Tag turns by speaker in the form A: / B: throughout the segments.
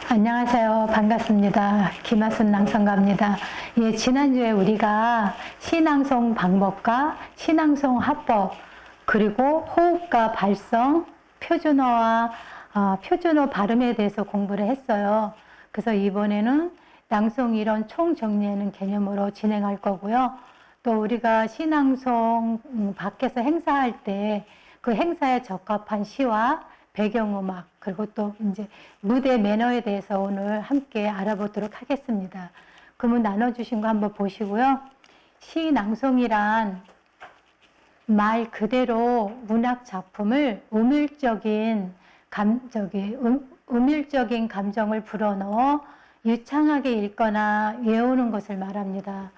A: 안녕하세요. 반갑습니다. 김하순 낭송가입니다. 예, 지난주에 우리가 시낭송 방법과 시낭송 합법, 그리고 호흡과 발성, 표준어와 표준어 발음에 대해서 공부를 했어요. 그래서 이번에는 낭송 이론 총정리하는 개념으로 진행할 거고요. 또 우리가 시낭송 밖에서 행사할 때 그 행사에 적합한 시와 배경음악, 그리고 또 이제 무대 매너에 대해서 오늘 함께 알아보도록 하겠습니다. 그러면 나눠주신 거 한번 보시고요. 시 낭송이란 말 그대로 문학 작품을 음율적인 감정을 불어넣어 유창하게 읽거나 외우는 것을 말합니다.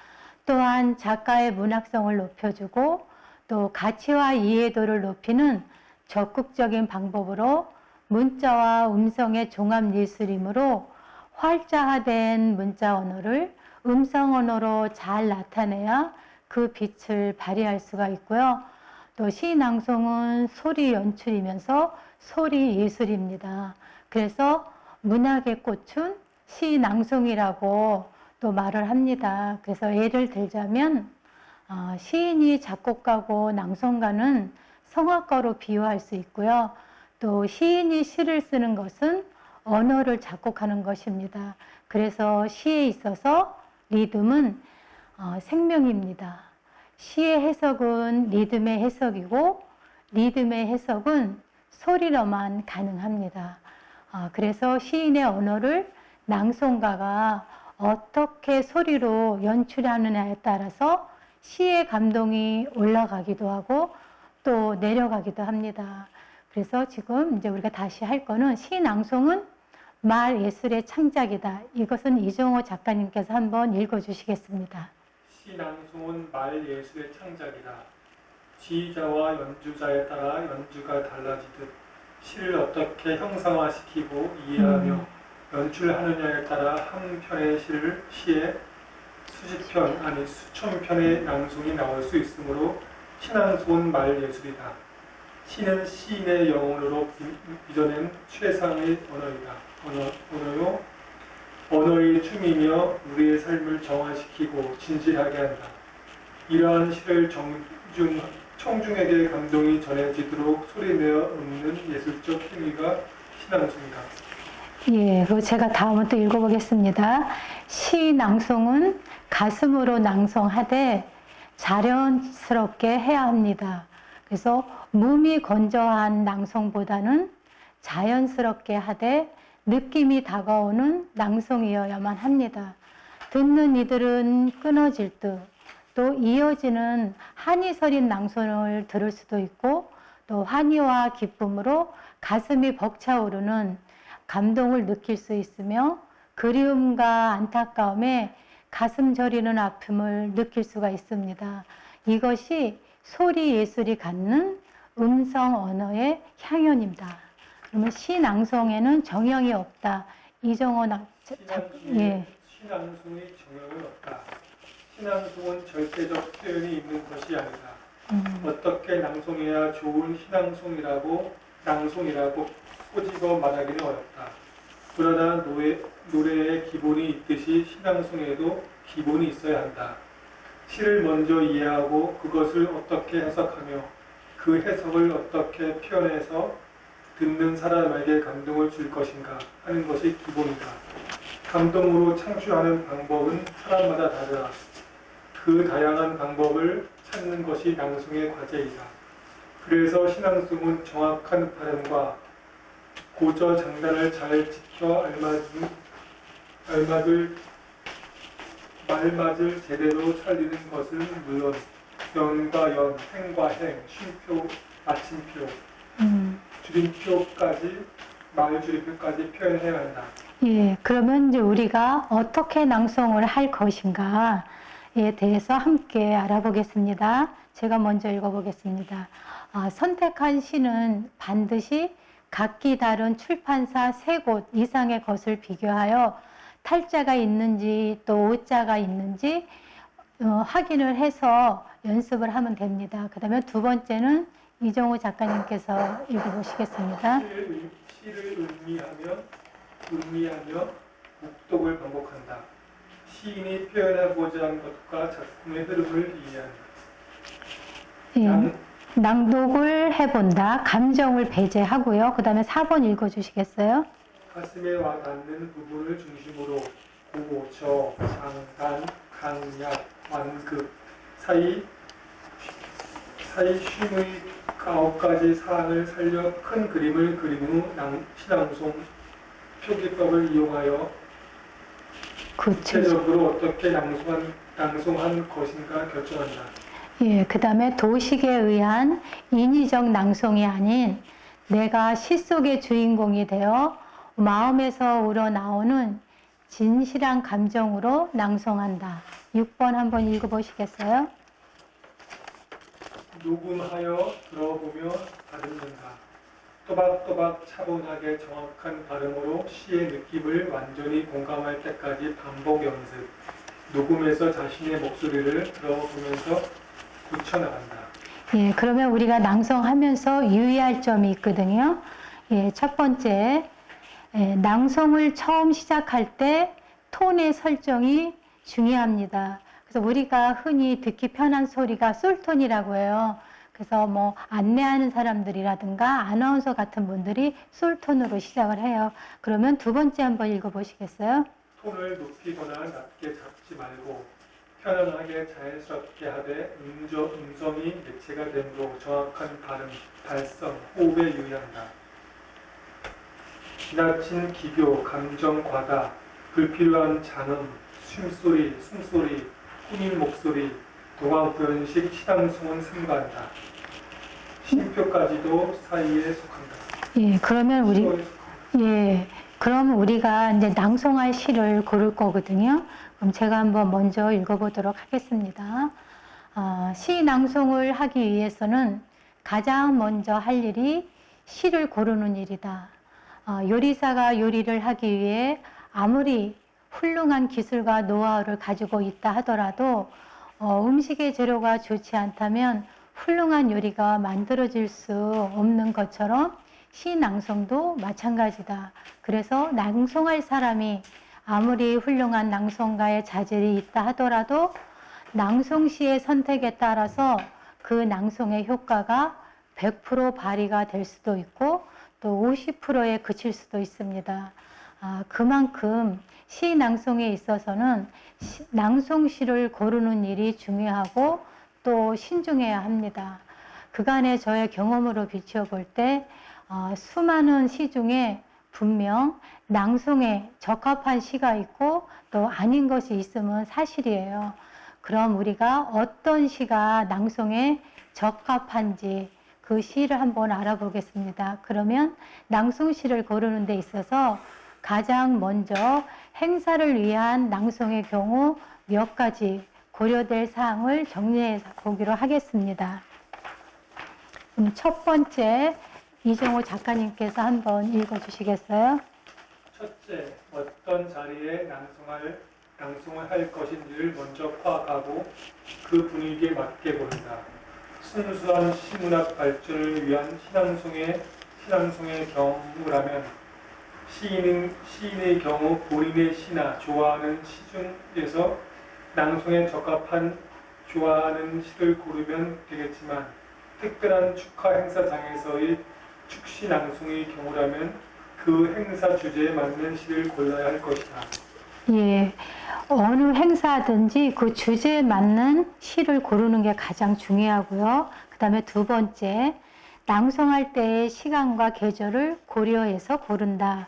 A: 또한 작가의 문학성을 높여주고 또 가치와 이해도를 높이는 적극적인 방법으로 문자와 음성의 종합 예술이므로 활자화된 문자 언어를 음성 언어로 잘 나타내야 그 빛을 발휘할 수가 있고요. 또 시낭송은 소리 연출이면서 소리 예술입니다. 그래서 문학의 꽃은 시낭송이라고 또 말을 합니다. 그래서 예를 들자면 시인이 작곡가고 낭송가는 성악가로 비유할 수 있고요. 또 시인이 시를 쓰는 것은 언어를 작곡하는 것입니다. 그래서 시에 있어서 리듬은 생명입니다. 시의 해석은 리듬의 해석이고 리듬의 해석은 소리로만 가능합니다. 그래서 시인의 언어를 낭송가가 어떻게 소리로 연출하느냐에 따라서 시의 감동이 올라가기도 하고 또 내려가기도 합니다. 그래서 지금 이제 우리가 다시 할 거는 시낭송은 말 예술의 창작이다. 이것은 이종호 작가님께서 한번 읽어주시겠습니다.
B: 시낭송은 말 예술의 창작이다. 지휘자와 연주자에 따라 연주가 달라지듯 시를 어떻게 형상화시키고 이해하며 연출하느냐에 따라 한 편의 시에 수십 편 아니 수천 편의 낭송이 나올 수 있으므로 시낭송은 말 예술이다. 시는 시인의 영혼으로 빚어낸 최상의 언어요. 언어의 춤이며 우리의 삶을 정화시키고 진실하게 한다. 이러한 시를 청중에게 감동이 전해지도록 소리내어 읊는 예술적 행위가 시낭송이다.
A: 예, 그리고 제가 다음은 또 읽어보겠습니다. 시 낭송은 가슴으로 낭송하되 자연스럽게 해야 합니다. 그래서 몸이 건조한 낭송보다는 자연스럽게 하되 느낌이 다가오는 낭송이어야만 합니다. 듣는 이들은 끊어질 듯 또 이어지는 한이 서린 낭송을 들을 수도 있고 또 환희와 기쁨으로 가슴이 벅차오르는 감동을 느낄 수 있으며 그리움과 안타까움에 가슴 저리는 아픔을 느낄 수가 있습니다. 이것이 소리 예술이 갖는 음성 언어의 향연입니다. 그러면 시낭송에는 정형이 없다. 이종호
B: 시낭송의 정형이 없다. 시낭송은 절대적 표현이 있는 것이 아니다. 어떻게 낭송해야 좋은 낭송이라고 꼬집어 말하기는 어렵다. 그러나 노래에 기본이 있듯이 시낭송에도 기본이 있어야 한다. 시를 먼저 이해하고 그것을 어떻게 해석하며 그 해석을 어떻게 표현해서 듣는 사람에게 감동을 줄 것인가 하는 것이 기본이다. 감동으로 창조하는 방법은 사람마다 다르다. 그 다양한 방법을 찾는 것이 낭송의 과제이다. 그래서 시낭송은 정확한 발음과 고저 장단을 잘 지켜 말맞을 제대로 살리는 것은 물론 연과 연, 행과 행, 쉼표, 마침표, 줄임표까지 말줄임표까지 표현해야 한다.
A: 예, 그러면 이제 우리가 어떻게 낭송을 할 것인가에 대해서 함께 알아보겠습니다. 제가 먼저 읽어보겠습니다. 선택한 시는 반드시 각기 다른 출판사 3곳 이상의 것을 비교하여 탈자가 있는지 또 오자가 있는지 확인을 해서 연습을 하면 됩니다. 그 다음에 두 번째는 이종호 작가님께서 읽어보시겠습니다.
B: 시를 의미하면 음미하며 묵독을 반복한다. 시인이 표현하고자 한 것과 작품의 흐름을 이해한다.
A: 예, 낭독을 해본다. 감정을 배제하고요. 그 다음에 4번 읽어주시겠어요?
B: 가슴에 와닿는 부분을 중심으로 고, 저, 장, 단, 강, 약, 완급 사이 쉼의 9가지 사안을 살려 큰 그림을 그린 후 시낭송 표기법을 이용하여 구체적으로 어떻게 낭송한 것인가 결정한다.
A: 예, 그 다음에 도식에 의한 인위적 낭송이 아닌 내가 시 속의 주인공이 되어 마음에서 우러나오는 진실한 감정으로 낭송한다. 6번 한번 읽어보시겠어요?
B: 녹음하여 들어보며 다듬는다. 또박또박 차분하게 정확한 발음으로 시의 느낌을 완전히 공감할 때까지 반복 연습. 녹음해서 자신의 목소리를 들어보면서 굳혀나간다.
A: 예, 그러면 우리가 낭송하면서 유의할 점이 있거든요. 예, 첫 번째, 낭송을 처음 시작할 때 톤의 설정이 중요합니다. 그래서 우리가 흔히 듣기 편한 소리가 솔톤이라고 해요. 그래서 뭐 안내하는 사람들이라든가 아나운서 같은 분들이 솔톤으로 시작을 해요. 그러면 두 번째 한번 읽어보시겠어요?
B: 톤을 높이거나 낮게 잡지 말고 편안하게 자연스럽게 하되 음성이 매체가 되므로 정확한 발음, 발성, 호흡에 유의한다. 지나친 기교, 감정 과다, 불필요한 장음, 숨소리, 꾸민 목소리, 동안 구현식 시낭송은 삼가한다. 쉼표까지도 사이에 속한다.
A: 예, 그러면 우리가 이제 낭송할 시를 고를 거거든요. 그럼 제가 한번 먼저 읽어보도록 하겠습니다. 시 낭송을 하기 위해서는 가장 먼저 할 일이 시를 고르는 일이다. 요리사가 요리를 하기 위해 아무리 훌륭한 기술과 노하우를 가지고 있다 하더라도 음식의 재료가 좋지 않다면 훌륭한 요리가 만들어질 수 없는 것처럼 시 낭송도 마찬가지다. 그래서 낭송할 사람이 아무리 훌륭한 낭송가의 자질이 있다 하더라도 낭송시의 선택에 따라서 그 낭송의 효과가 100% 발휘가 될 수도 있고 또 50%에 그칠 수도 있습니다. 그만큼 시 낭송에 있어서는 낭송시를 고르는 일이 중요하고 또 신중해야 합니다. 그간의 저의 경험으로 비춰볼 때 수많은 시 중에 분명 낭송에 적합한 시가 있고 또 아닌 것이 있으면 사실이에요. 그럼 우리가 어떤 시가 낭송에 적합한지 그 시를 한번 알아보겠습니다. 그러면 낭송시를 고르는 데 있어서 가장 먼저 행사를 위한 낭송의 경우 몇 가지 고려될 사항을 정리해 보기로 하겠습니다. 첫 번째, 이정호 작가님께서 한번 읽어주시겠어요?
B: 첫째, 어떤 자리에 낭송을 할 것인지를 먼저 파악하고 그 분위기에 맞게 고른다. 순수한 시문학 발전을 위한 신앙송의 경우라면 시인의 경우 본인의 시나 좋아하는 시 중에서 낭송에 적합한 좋아하는 시를 고르면 되겠지만 특별한 축하 행사장에서의 축시 낭송의 경우라면 그 행사 주제에 맞는 시를 골라야 할 것이다.
A: 예, 어느 행사든지 그 주제에 맞는 시를 고르는 게 가장 중요하고요. 그 다음에 두 번째, 낭송할 때의 시간과 계절을 고려해서 고른다.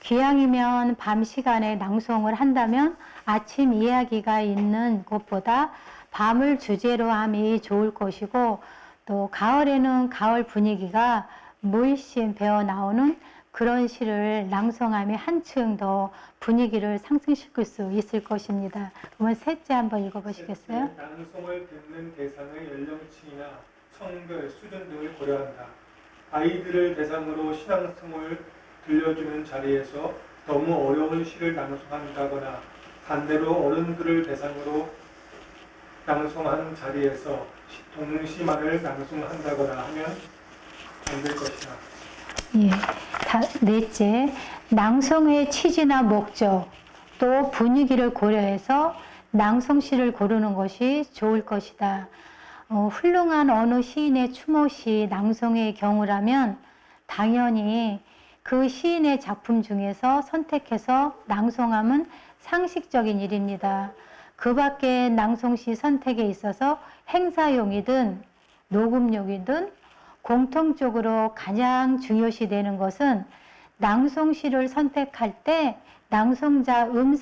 A: 귀향이면 밤 시간에 낭송을 한다면 아침 이야기가 있는 곳보다 밤을 주제로 함이 좋을 것이고 또 가을에는 가을 분위기가 물씬 배어 나오는 그런 시를 낭송함이 한층 더 분위기를 상승시킬 수 있을 것입니다. 그러면 셋째 한번 읽어보시겠어요?
B: 낭송을 듣는 대상의 연령층이나 성별, 수준 등을 고려한다. 아이들을 대상으로 신앙송을 들려주는 자리에서 너무 어려운 시를 낭송한다거나 반대로 어른들을 대상으로 낭송한 자리에서 동시만을 낭송한다거나 하면 안 될 것이다.
A: 예. 넷째, 낭송의 취지나 목적 또 분위기를 고려해서 낭송시를 고르는 것이 좋을 것이다. 훌륭한 어느 시인의 추모시 낭송의 경우라면 당연히 그 시인의 작품 중에서 선택해서 낭송함은 상식적인 일입니다. 그 밖에 낭송시 선택에 있어서 행사용이든 녹음용이든 공통적으로 가장 중요시 되는 것은 낭송시를 선택할 때 낭송자 음성